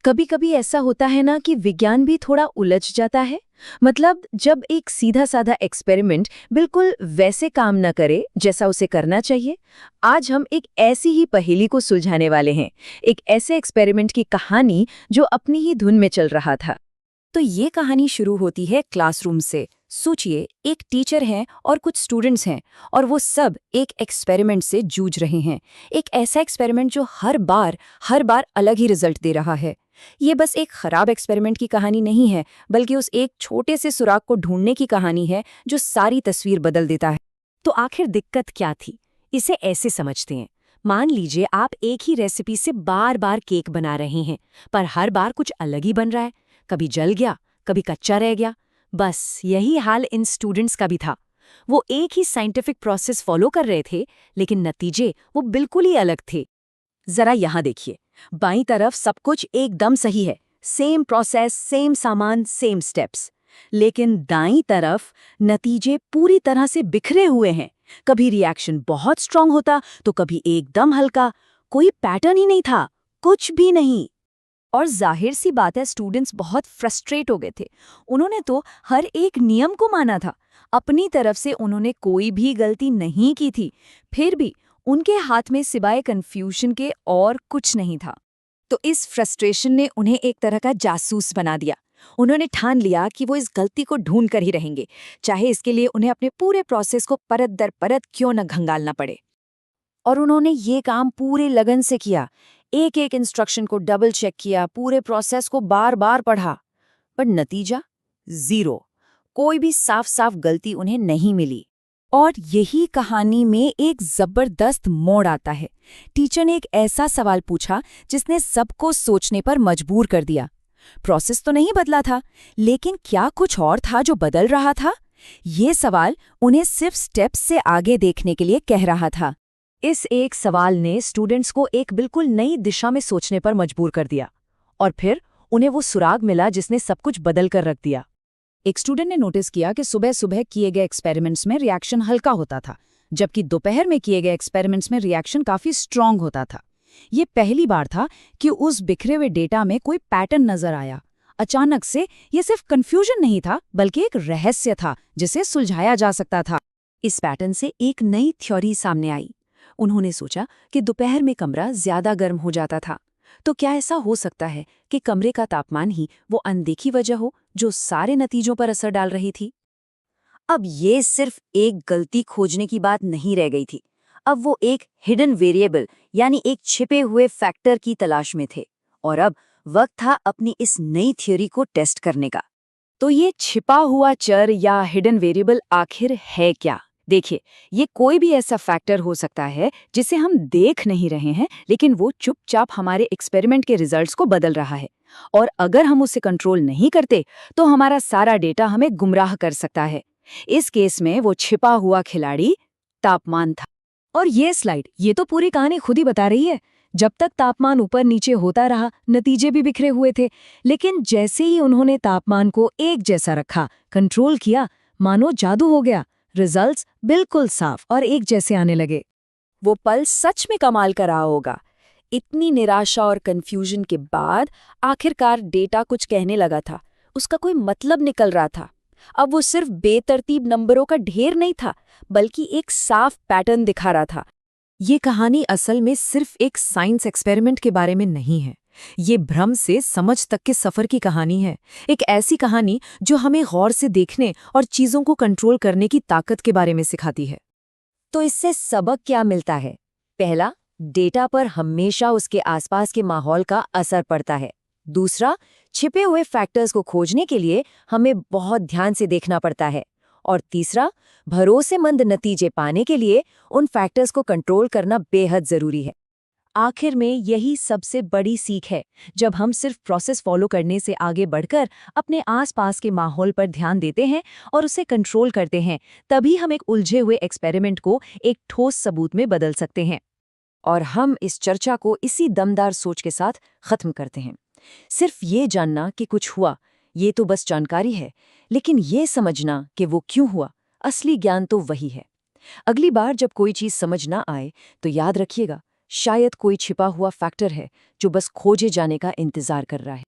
कभी कभी ऐसा होता है ना कि विज्ञान भी थोड़ा उलझ जाता है। मतलब जब एक सीधा साधा एक्सपेरिमेंट बिल्कुल वैसे काम न करे जैसा उसे करना चाहिए। आज हम एक ऐसी ही पहेली को सुलझाने वाले हैं, एक ऐसे एक्सपेरिमेंट की कहानी जो अपनी ही धुन में चल रहा था। तो ये कहानी शुरू होती है क्लासरूम से। सोचिए, एक टीचर है और कुछ स्टूडेंट्स हैं और वो सब एक एक्सपेरिमेंट से जूझ रहे हैं। एक ऐसा एक्सपेरिमेंट जो हर बार अलग ही रिजल्ट दे रहा है। ये बस एक खराब एक्सपेरिमेंट की कहानी नहीं है, बल्कि उस एक छोटे से सुराग को ढूंढने की कहानी है जो सारी तस्वीर बदल देता है। तो आखिर दिक्कत क्या थी? इसे ऐसे समझते हैं। मान लीजिए आप एक ही रेसिपी से बार बार केक बना रहे हैं, पर हर बार कुछ अलग ही बन रहा है। कभी जल गया, कभी कच्चा रह गया। बस यही हाल इन स्टूडेंट्स का भी था। वो एक ही साइंटिफिक प्रोसेस फॉलो कर रहे थे, लेकिन नतीजे वो बिल्कुल ही अलग थे। जरा यहाँ देखिए, बाईं तरफ सब कुछ एकदम सही है। सेम प्रोसेस, सेम सामान, सेम स्टेप्स। लेकिन दाईं तरफ नतीजे पूरी तरह से बिखरे हुए हैं। कभी रिएक्शन बहुत स्ट्रांग होता तो कभी एकदम हल्का। कोई पैटर्न ही नहीं था, कुछ भी नहीं। और जाहिर सी बात है, स्टूडेंट्स बहुत फ्रस्ट्रेट हो गए थे। उन्होंने तो हर एक नियम को माना था, अपनी तरफ से उन्होंने कोई भी गलती नहीं की थी। फिर भी उनके हाथ में सिवाय कंफ्यूजन के और कुछ नहीं था। तो इस फ्रस्ट्रेशन ने उन्हें एक तरह का जासूस बना दिया। उन्होंने ठान लिया कि वो इस गलती को ढूंढ कर ही रहेंगे, चाहे इसके लिए उन्हें अपने पूरे प्रोसेस को परत दर परत क्यों न घंगालना पड़े। और उन्होंने ये काम पूरे लगन से किया। एक एक इंस्ट्रक्शन को डबल चेक किया, पूरे प्रोसेस को बार बार पढ़ा। पर नतीजा जीरो। कोई भी साफ साफ गलती उन्हें नहीं मिली। और यही कहानी में एक जबरदस्त मोड़ आता है। टीचर ने एक ऐसा सवाल पूछा जिसने सबको सोचने पर मजबूर कर दिया। प्रोसेस तो नहीं बदला था, लेकिन क्या कुछ और था जो बदल रहा था? ये सवाल उन्हें सिर्फ स्टेप्स से आगे देखने के लिए कह रहा था। इस एक सवाल ने स्टूडेंट्स को एक बिल्कुल नई दिशा में सोचने पर मजबूर कर दिया। और फिर उन्हें वो सुराग मिला जिसने सब कुछ बदल कर रख दिया। एक स्टूडेंट ने नोटिस किया कि सुबह सुबह किए गए एक्सपेरिमेंट्स में रिएक्शन हल्का होता था, जबकि दोपहर में किए गए एक्सपेरिमेंट्स में रिएक्शन काफी स्ट्रांग होता था। ये पहली बार था कि उस बिखरे हुए डेटा में कोई पैटर्न नजर आया। अचानक से ये सिर्फ कंफ्यूजन नहीं था, बल्कि एक रहस्य था जिसे सुलझाया जा सकता था। इस पैटर्न से एक नई थ्योरी सामने आई। उन्होंने सोचा कि दोपहर में कमरा ज्यादा गर्म हो जाता था। तो क्या ऐसा हो सकता है कि कमरे का तापमान ही वो अनदेखी वजह हो जो सारे नतीजों पर असर डाल रही थी? अब ये सिर्फ एक गलती खोजने की बात नहीं रह गई थी। अब वो एक हिडन वेरिएबल, यानी एक छिपे हुए फैक्टर की तलाश में थे। और अब वक्त था अपनी इस नई थ्योरी को टेस्ट करने का। तो ये छिपा हुआ चर या हिडन वेरिएबल आखिर है क्या? देखिए, ये कोई भी ऐसा फैक्टर हो सकता है जिसे हम देख नहीं रहे हैं, लेकिन वो चुपचाप हमारे एक्सपेरिमेंट के रिजल्ट्स को बदल रहा है। और अगर हम उसे कंट्रोल नहीं करते तो हमारा सारा डेटा हमें गुमराह कर सकता है। इस केस में वो छिपा हुआ खिलाड़ी तापमान था। और ये स्लाइड ये तो पूरी कहानी खुद ही बता रही है। जब तक तापमान ऊपर नीचे होता रहा, नतीजे भी बिखरे हुए थे। लेकिन जैसे ही उन्होंने तापमान को एक जैसा रखा, कंट्रोल किया, मानो जादू हो गया। रिजल्ट्स बिल्कुल साफ और एक जैसे आने लगे। वो पल सच में कमाल का रहा होगा। इतनी निराशा और कंफ्यूजन के बाद आखिरकार डेटा कुछ कहने लगा था। उसका कोई मतलब निकल रहा था। अब वो सिर्फ बेतरतीब नंबरों का ढेर नहीं था, बल्कि एक साफ पैटर्न दिखा रहा था। ये कहानी असल में सिर्फ एक साइंस एक्सपेरिमेंट के बारे में नहीं है। ये भ्रम से समझ तक के सफर की कहानी है। एक ऐसी कहानी जो हमें गौर से देखने और चीजों को कंट्रोल करने की ताकत के बारे में सिखाती है। तो इससे सबक क्या मिलता है? पहला, डेटा पर हमेशा उसके आसपास के माहौल का असर पड़ता है। दूसरा, छिपे हुए फैक्टर्स को खोजने के लिए हमें बहुत ध्यान से देखना पड़ता है। और तीसरा, भरोसेमंद नतीजे पाने के लिए उन फैक्टर्स को कंट्रोल करना बेहद जरूरी है। आखिर में यही सबसे बड़ी सीख है। जब हम सिर्फ प्रोसेस फॉलो करने से आगे बढ़कर अपने आसपास के माहौल पर ध्यान देते हैं और उसे कंट्रोल करते हैं, तभी हम एक उलझे हुए एक्सपेरिमेंट को एक ठोस सबूत में बदल सकते हैं। और हम इस चर्चा को इसी दमदार सोच के साथ खत्म करते हैं। सिर्फ ये जानना कि कुछ हुआ, ये तो बस जानकारी है, लेकिन ये समझना कि वो क्यों हुआ, असली ज्ञान तो वही है। अगली बार जब कोई चीज समझ ना आए तो याद रखिएगा, शायद कोई छिपा हुआ फैक्टर है जो बस खोजे जाने का इंतजार कर रहा है।